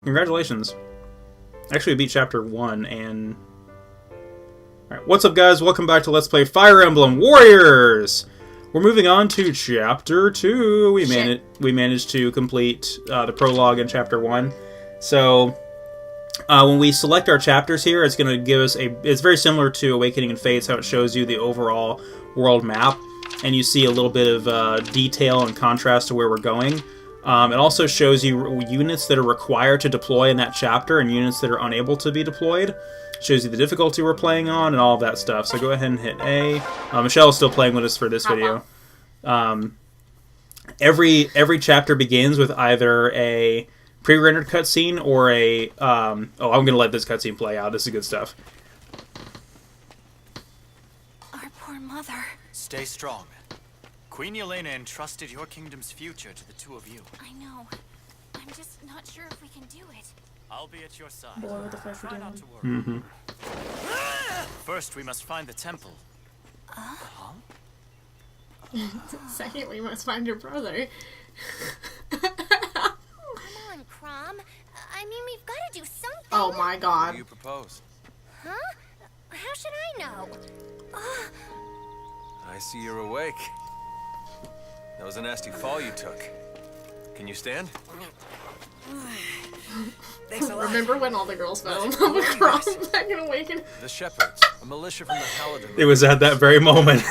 Congratulations. Actually, we beat Chapter 1, and... Alright, what's up, guys? Welcome back to Let's Play Fire Emblem Warriors! We're moving on to Chapter 2. We managed to complete the prologue in Chapter 1. So, when we select our chapters here, it's going to give us a... It's very similar to Awakening and Fates, how it shows you the overall world map, and you see a little bit of detail and contrast to where we're going. It also shows you units that are required to deploy in that chapter and units that are unable to be deployed. It shows you the difficulty we're playing on and all of that stuff. So go ahead and hit A. Michelle is still playing with us for this video. Every chapter begins with either a pre-rendered cutscene or a... I'm going to let this cutscene play out. This is good stuff. Our poor mother. Stay strong. Queen Yelena entrusted your kingdom's future to the two of you. I know. I'm just not sure if we can do it. I'll be at your side. Boy, what the fuck Try are you not doing? to worry. First, we must find the temple. Second, we must find your brother. Come on, Crom. I mean, we've got to do something. Oh my What god. do you propose? Huh? How should I know? I see you're awake. That was a nasty fall you took. Can you stand? Thanks a lot. Remember when all the girls fell in love with Crom back in Awakening? The Shepherds, a militia from the Paladin. It was at that very moment.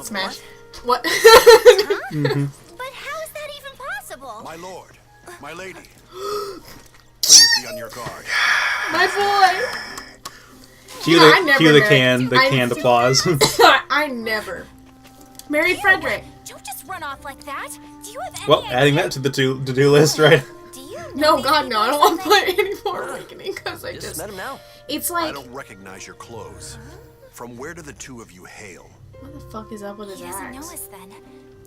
Smash. What? But how is that even possible? My lord, my lady, please be on your guard. My boy! Cue I never the married- canned applause. I never married Fredrick. Don't just run off like that. Do you have any Well, idea? adding that to the to-do list, right? Do you know No, these God, no. I don't people want to or play any more Awakening because I just... met him now. It's I like... don't recognize your clothes. From where do the two of you hail? What the fuck is up with his He doesn't know axe? us then.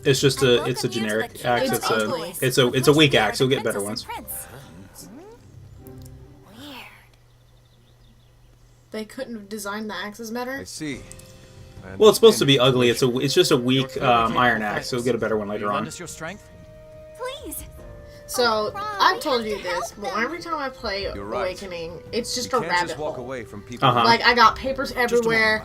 It's just I a welcome it's a you to the generic kingdom axe. of It's ugly. It's a weak axe. You'll get better Princess ones. and Prince. Weird. They couldn't have designed the axes better? I see. Well, it's supposed to be ugly. It's just a weak iron axe. So you'll get a better one Will you later lend on. us your strength? Please. So, Crom, I've we told have you to this, help but them. every time I play You're right. Awakening, it's just You a can't rabbit just walk hole. away from people. Uh-huh. Like, I got papers everywhere,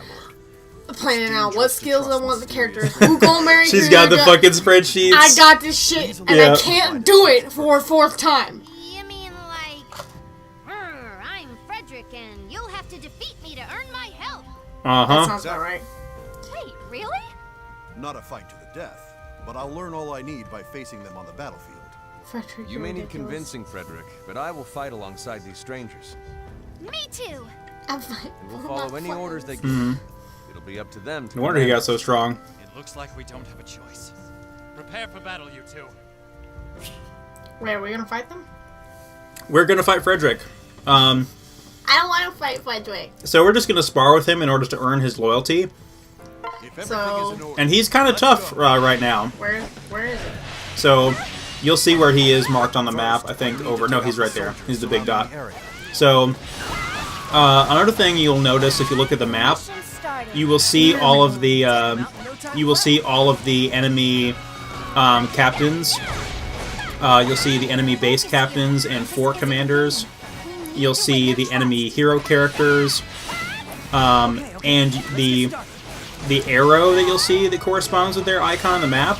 planning out what dangerous to skills I trust want the mysterious characters, who gonna marry She's who, got the da- fucking spreadsheets. I got this shit, and Yeah. I can't do it for a fourth time. You mean like, I'm Fredrick, and you'll have to defeat me to earn my help. Uh That huh. sounds about right. Wait, really? Not a fight to the death, but I'll learn all I need by facing them on the battlefield. Fredrick, You you're may need ridiculous. convincing, Frederick, but I will fight alongside these strangers. Me too. I'm fine. And we'll I'm follow not any fine. orders they give. It'll be up to them to No wonder he command got so us. strong. It looks like we don't have a choice. Prepare for battle, you two. Wait, are we gonna fight them? We're gonna fight Fredrick. I don't want to fight Fredrick. So we're just gonna spar with him in order to earn his loyalty, If everything So- is in order, and he's kind of tough right now. Where is it? So you'll see where he is marked on the map. I think over. No, he's right there. He's the big dot. So another thing you'll notice if you look at the map, Mission started. you will see all of the enemy captains. You'll see the enemy base captains and fort commanders. You'll see the enemy hero characters, and the arrow that you'll see that corresponds with their icon on the map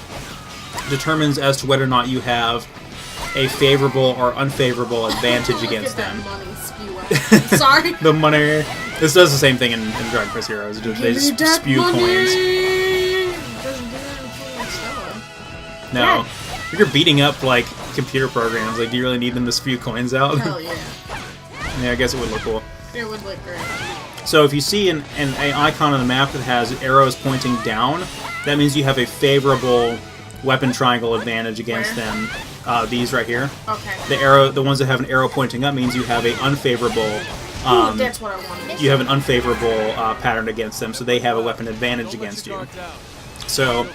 determines as to whether or not you have a favorable or unfavorable advantage against Look them. at that money spew out. Sorry. The money. This does the same thing in Dragon Quest Heroes. They Give me just that spew money! coins. Doesn't do anything like Stella. No, if you're beating up like computer programs, like do you really need them to spew coins out? Hell yeah. Yeah, I guess it would look cool. It would look great. So if you see an icon on the map that has arrows pointing down, that means you have a favorable weapon triangle advantage against Where? them. These right here. Okay. The ones that have an arrow pointing up means you have a unfavorable. Ooh, that's what I wanted. You have an unfavorable pattern against them, so they have a weapon advantage against you. So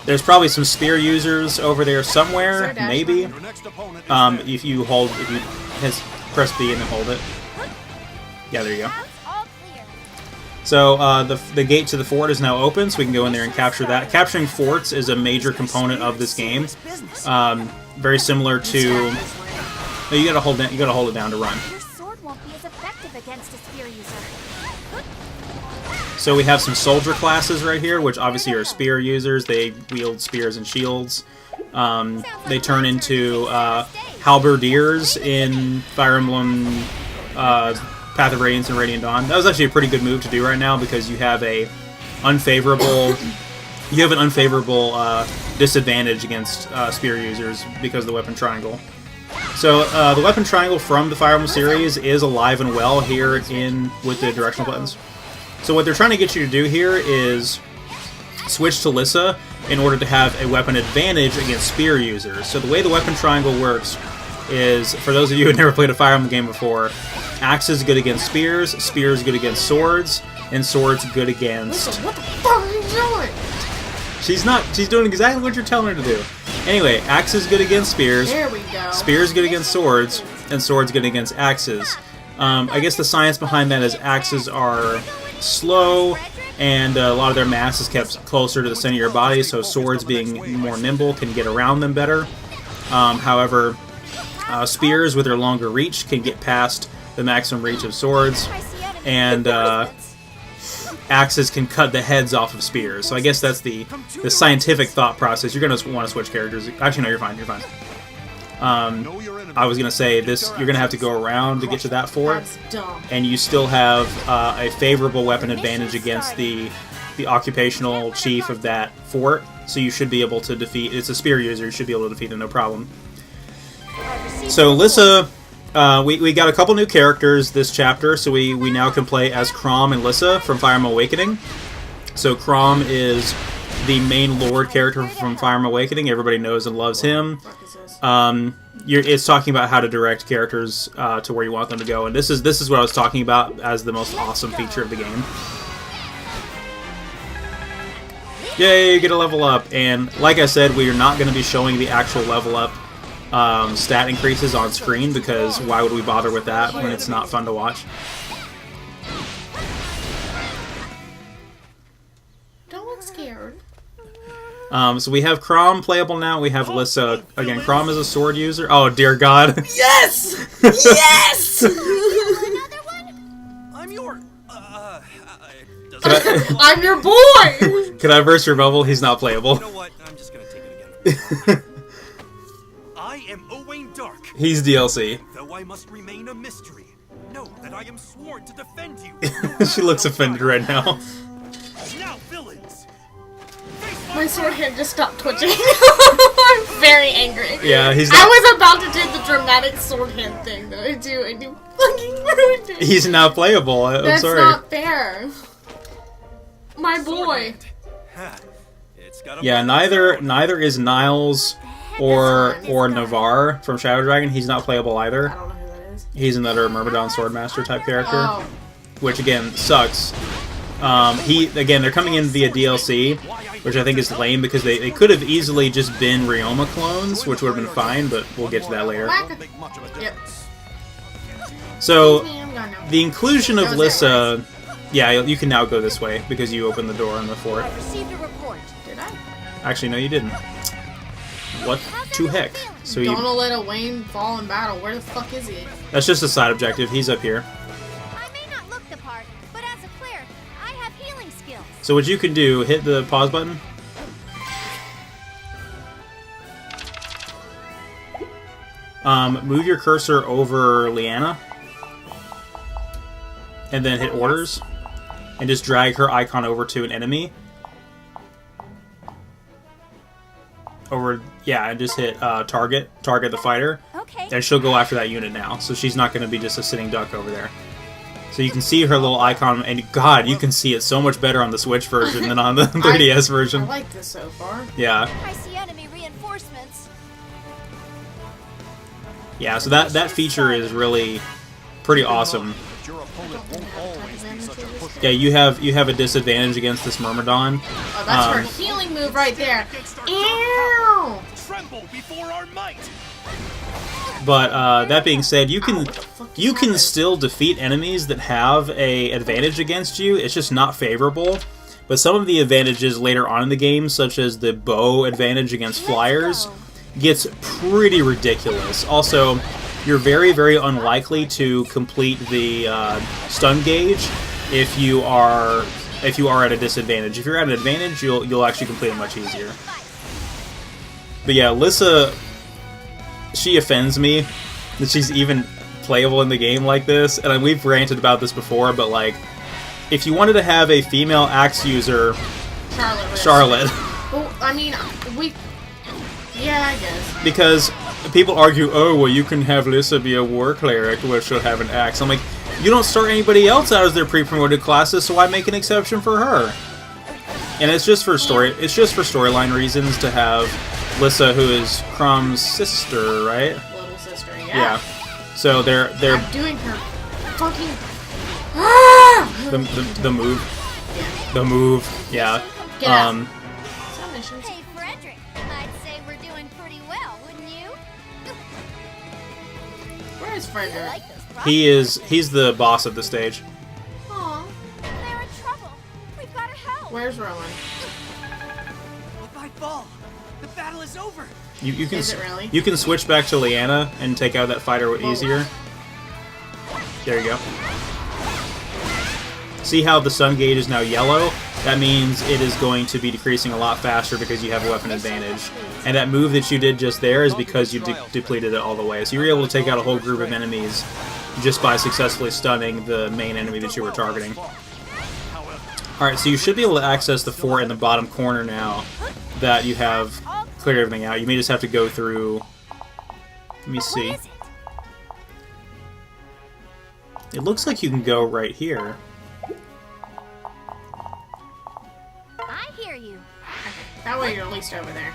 there's probably some spear users over there somewhere, Is there a dash maybe. your next opponent is If you press B and then hold it. Yeah, there you go. Routes all clear. So the gate to the fort is now open, so we can go in there and capture that. Capturing forts is a major component of this game. Very similar to No, you gotta hold it. You gotta hold it down to run. Your sword won't be as effective against a spear user. So we have some soldier classes right here, which obviously are spear users. They wield spears and shields. They turn into halberdiers in Fire Emblem Path of Radiance and Radiant Dawn. That was actually a pretty good move to do right now because you have a unfavorable disadvantage against spear users because of the weapon triangle. So the weapon triangle from the Fire Emblem series is alive and well here with the directional buttons. So what they're trying to get you to do here is switch to Lissa in order to have a weapon advantage against spear users. So the way the weapon triangle works is, for those of you who have never played a Fire Emblem game before, Axe is good against spears, spears good against swords, and swords good against... Listen, what the fuck are you doing? She's doing exactly what you're telling her to do. Anyway, Axe is good against spears, There we go. spears good against swords, and swords good against axes. I guess the science behind that is axes are slow, and a lot of their mass is kept closer to the center of your body, so swords being more nimble can get around them better. However, spears with their longer reach can get past the maximum reach of swords, and axes can cut the heads off of spears. So I guess that's the scientific thought process. You're going to want to switch characters. Actually, no, you're fine. You're fine. I was going to say this. You're going to have to go around to get to that fort, That's dumb. and you still have a favorable weapon advantage against the occupational chief of that fort. So you should be able to defeat. It's a spear user. You should be able to defeat him, no problem. So Lissa. We got a couple new characters this chapter, so we now can play as Chrom and Lissa from Fire Emblem Awakening. So Chrom is the main Lord character from Fire Emblem Awakening. Everybody knows and loves him. It's talking about how to direct characters to where you want them to go, and this is what I was talking about as the most awesome feature of the game. Yay, you get a level up, and like I said, we are not going to be showing the actual level up stat increases on screen, because why would we bother with that when it's not fun to watch? Don't look scared. So we have Chrom playable now. We have Lissa. Again, Chrom is a sword user. Oh, dear God. Yes! Yes! Another one? I'm your... I'm your boy! Can I burst your bubble? He's not playable. You know what? I'm just gonna take it again. I am Owain Dark. He's DLC. Though I must remain a mystery, know that I am sworn to defend you. She looks offended right now. Now, villains. My sword hand just stopped twitching. I'm very angry. Yeah, he's I not, was about to do the dramatic sword hand thing that I do fucking ruined it. he's now playable. I'm That's sorry. not fair. My boy. It's got a Yeah, neither is Niles or Navarre from Shadow Dragon. He's not playable either. I don't know who that is. He's another Myrmidon Swordmaster type character, Oh. which again sucks. They're coming in via DLC, which I think is lame because they could have easily just been Ryoma clones, which would have been fine, but we'll get to that later. Make much of a Yep. difference. So Excuse me, I'm gone now. the inclusion of Goes Lissa, yeah, you can now go this way because you opened the door on the fort. I received a report. Did I? Actually, no, you didn't. What to heck? So Don't let a Wayne fall in battle. Where the fuck is he? that's just a side objective. He's up here. I may not look the part, but as a cleric, I have healing skills. So what you can do, hit the pause button. Move your cursor over Leanna. And then hit orders. And just drag her icon over to an enemy. And just hit target the fighter. Okay. And she'll go after that unit now. So she's not going to be just a sitting duck over there. So you can see her little icon, and God, you can see it so much better on the Switch version than on the 3DS I version. like this so far. Yeah. I see enemy reinforcements. Yeah, so that feature is really pretty awesome. But your opponent won't always be such a pushover. Yeah, you have a disadvantage against this Myrmidon. Oh, that's her healing move right there. Ew! Tremble before our might. But that being said, you can still defeat enemies that have a advantage against you. It's just not favorable. But some of the advantages later on in the game, such as the bow advantage against flyers, gets pretty ridiculous. Also, you're very, very unlikely to complete the stun gauge if you are at a disadvantage. If you're at an advantage, you'll actually complete it much easier. But yeah, Lissa, she offends me that she's even playable in the game like this. And we've ranted about this before, but like, if you wanted to have a female axe user, Charlotte. Well, I mean, yeah, I guess. Because people argue, oh, well, you can have Lissa be a war cleric where she'll have an axe. I'm like, you don't start anybody else out as their pre-promoted classes, so why make an exception for her? And it's just for storyline reasons to have Lissa, who is Crumb's sister, right? Little sister, yeah. Yeah. So they're I'm doing her fucking the move. The move, yeah. Get out. Hey, Fredrick, I'd say we're doing pretty well, wouldn't you? Where is I Fredrick? like those He's the boss of the stage. Aw. They're in trouble. We've got to help. Where's Rowan? If I fall, the battle is over. You can Is it really? You can switch back to Leanna and take out that fighter easier. There you go. See how the sun gauge is now yellow? That means it is going to be decreasing a lot faster because you have a weapon advantage. And that move that you did just there is because you depleted it all the way. So you were able to take out a whole group of enemies just by successfully stunning the main enemy that you were targeting. Alright, so you should be able to access the fort in the bottom corner now that you have cleared everything out. You may just have to go through... Let me see. What is it? It looks like you can go right here. I hear you. That way you're at least over there.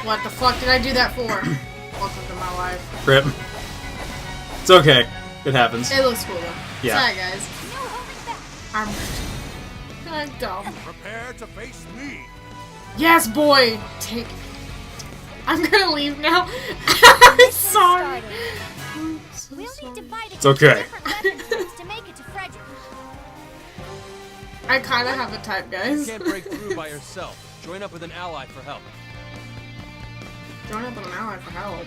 What the fuck did I do that for? Welcome to my life. Rip. It's okay. It happens. It looks cool though. Yeah. Sorry guys. I'm dumb. Prepare to face me. Yes, boy! Take... I'm gonna leave now. I'm sorry. I'm so We'll sorry. need to fight It's okay. different weapon groups to make it to Fredrick. I kinda have a type, You guys. can't break through by yourself. Join up with an ally for help. Join up with an ally for help.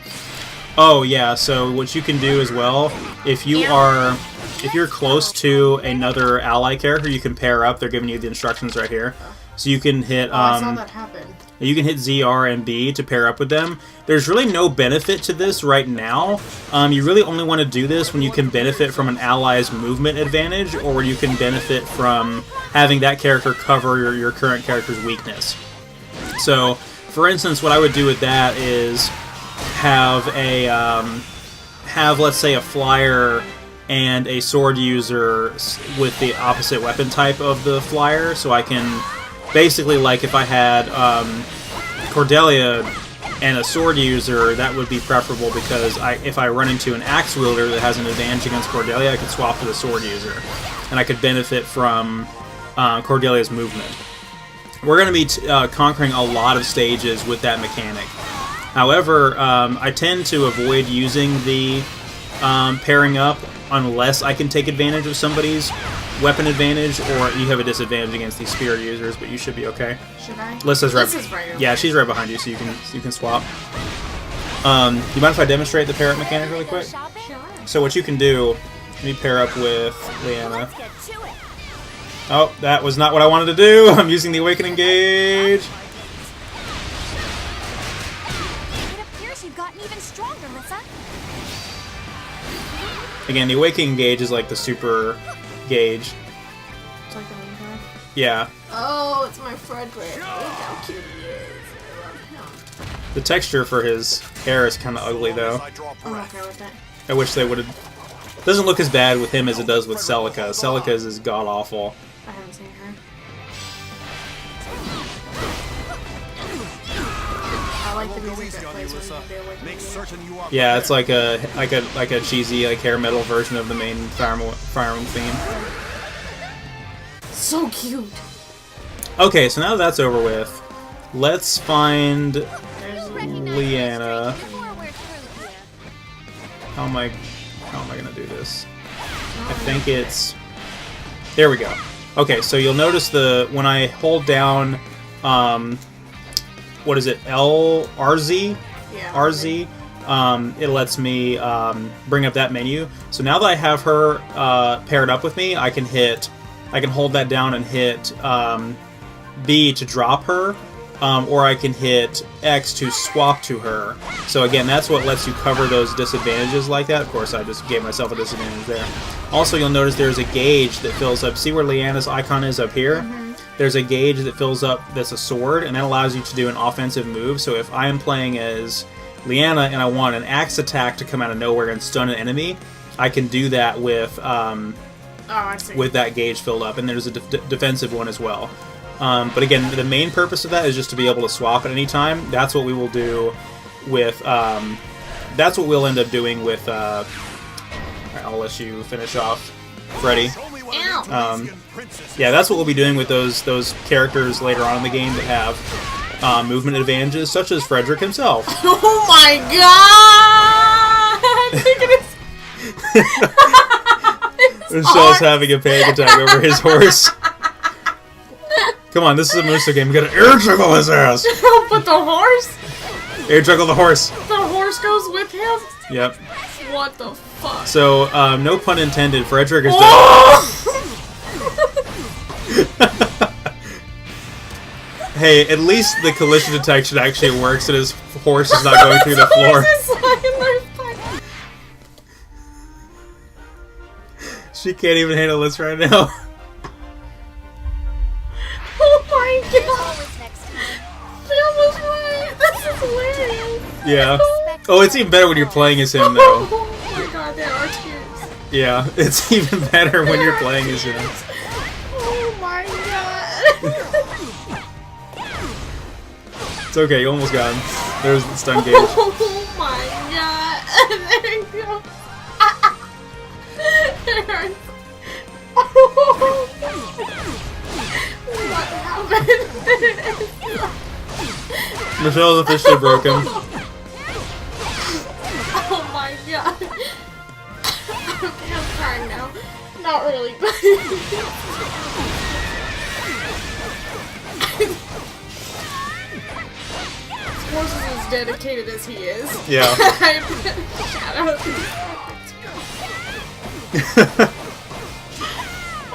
Oh yeah, so what you can do as well, if you're close to another ally character, you can pair up. They're giving you the instructions right here. So you can hit I saw that happen. you can hit ZR and B to pair up with them. There's really no benefit to this right now. You really only want to do this when you can benefit from an ally's movement advantage, or when you can benefit from having that character cover your current character's weakness. So, for instance, what I would do with that is have let's say a flyer and a sword user with the opposite weapon type of the flyer, so I can basically, like, if I had Cordelia and a sword user, that would be preferable, because if I run into an axe wielder that has an advantage against Cordelia, I could swap to the sword user, and I could benefit from Cordelia's movement. We're going to be conquering a lot of stages with that mechanic. However, I tend to avoid using the pairing up unless I can take advantage of somebody's weapon advantage, or you have a disadvantage against these spear users, but you should be okay. Should I? Lissa's right. Lissa's right over Yeah, she's right behind you, so you can swap. You mind if I demonstrate the pair up mechanic really quick? So what you can do, let me pair up with Leanna. Let's get to it. Oh, that was not what I wanted to do. I'm using the awakening gauge. It appears you've gotten even stronger, Lissa. Again, the awakening gauge is like the super gauge. It's like the main card. Yeah. Oh, it's my Fredrick. Look how cute he is. I love him. The texture for his hair is kind of ugly, though. I draw I'm breath. okay with that. I wish they would have... Doesn't look as bad with him as it does with Celica. Celica's is god-awful. I haven't seen her. I like the Won't go music easy that on you, plays when Lissa. you do it. Make certain you are Yeah, it's prepared. like a cheesy, like, hair metal version of the main Fire Emblem theme. So cute. Okay, so now that that's over with, let's find There's Leanna. Before we're through here. How am I gonna do this? I think it's... There we go. Okay, so you'll notice when I hold down, what is it, RZ? yeah. RZ, it lets me bring up that menu. So now that I have her paired up with me, I can hold that down and hit B to drop her, or I can hit X to swap to her. So again, that's what lets you cover those disadvantages like that. Of course, I just gave myself a disadvantage there. Also, you'll notice there's a gauge that fills up. See where Leanna's icon is up here? There's a gauge that fills up that's a sword, and that allows you to do an offensive move. So if I am playing as Leanna and I want an axe attack to come out of nowhere and stun an enemy, I can do that with that gauge filled up. And there's a defensive one as well. But again, the main purpose of that is just to be able to swap at any time. That's what we will do with... that's what we'll end up doing with... I'll let you finish off, Freddy. Yeah, that's what we'll be doing with those characters later on in the game that have movement advantages, such as Fredrick himself. Oh my god! Michelle's having a panic attack over his horse. Come on, this is a Musa game. We gotta air juggle his ass. But the horse? Air juggle the horse. The horse goes with him? Yep. What the fuck? So, no pun intended, Fredrick is Hey, at least the collision detection actually works and his horse is not going through the floor. She can't even handle this right now. Oh my god! She almost right! This is hilarious! Yeah. Oh, it's even better when you're playing as him, though. Oh my god, there are tears. Yeah, it's even better when you're playing as him. Oh my god! It's okay, you almost got him. There's the stun gauge. Oh my god! There you go. It hurts. What happened? Michelle's officially broken. Oh my god. Okay, I'm crying now. Not really, but... Horse is as dedicated as he is. Yeah. Shout out.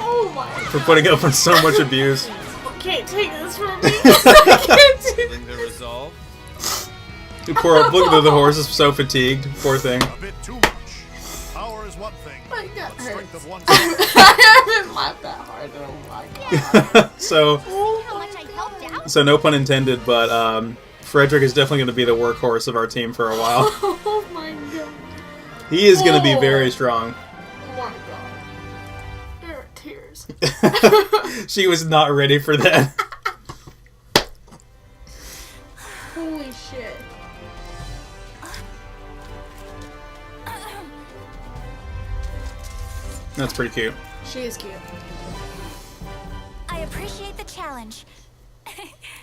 Oh my god. For putting up with so much abuse. I can't take this from me. I can't do Feeling the resolve? Look at the horse is so fatigued. Poor thing. A bit too much. Power is one thing. my gut but strength hurts. of one I haven't laughed that hard in a while. So, How much I helped out? so no pun intended, but Fredrick is definitely going to be the workhorse of our team for a while. Oh my god. He is going to be very strong. Oh my god. There are tears. She was not ready for that. Holy shit. That's pretty cute. She is cute. I appreciate the challenge.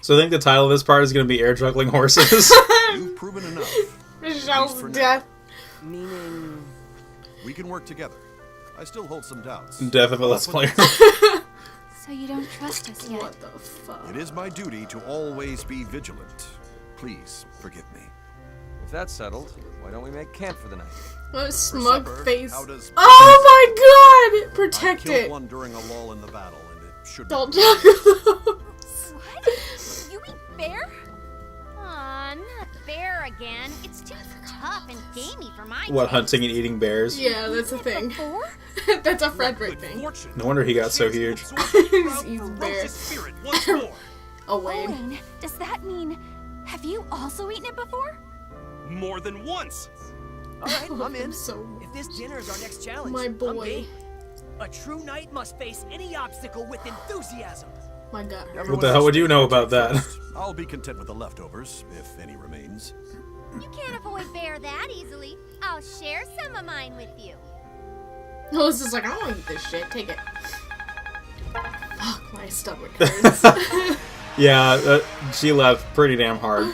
So I think the title of this part is going to be Air Juggling Horses. You've proven enough. Michelle's For now. death. Meaning... We can work together. I still hold some doubts. Death of a Let's Player. So you don't trust us yet? What the fuck? It is my duty to always be vigilant. Please, forgive me. If that's settled, why don't we make camp for the night? What a smug supper, face. how does- Oh my god! I Protect killed it. one during a lull in the battle, and it should Don't be. juggle. What? You eat bear? Aw, not bear again. It's too tough and gamey for my What, taste. hunting and eating bears? Yeah, that's a thing. Before? That's a Fredrick thing. No wonder he got so huge. He's bears. Oh, Wayne. Wayne, does that mean... Have you also eaten it before? More than once. All right, I'm in. So, If this dinner is our next challenge, my I'm boy. game. A true knight must face any obstacle with enthusiasm. My gut hurts. What the hell would you know about that? I'll be content with the leftovers, if any remains. You can't avoid bear that easily. I'll share some of mine with you. Lois is like, I don't want to eat this shit. Take it. Fuck, my stomach hurts. Yeah, she left pretty damn hard.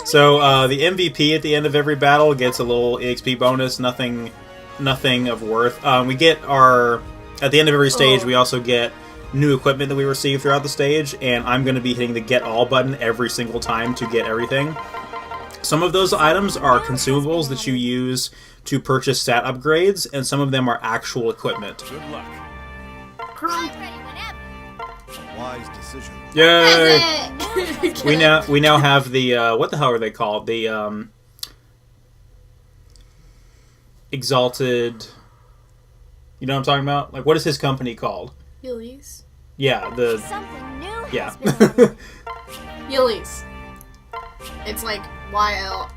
So the MVP at the end of every battle gets a little EXP bonus. Nothing of worth. We get our at the end of every stage. We also get new equipment that we receive throughout the stage, and I'm going to be hitting the Get All button every single time to get everything. Some of those items are consumables that you use to purchase stat upgrades, and some of them are actual equipment. Good luck. I'm ready whenever. Wise decision. Yay! We now have the what the hell are they called? The Exalted. You know what I'm talking about? Like, what is his company called? Yullies. Yeah, the Something new yeah. has been added. Yullies. It's like YL.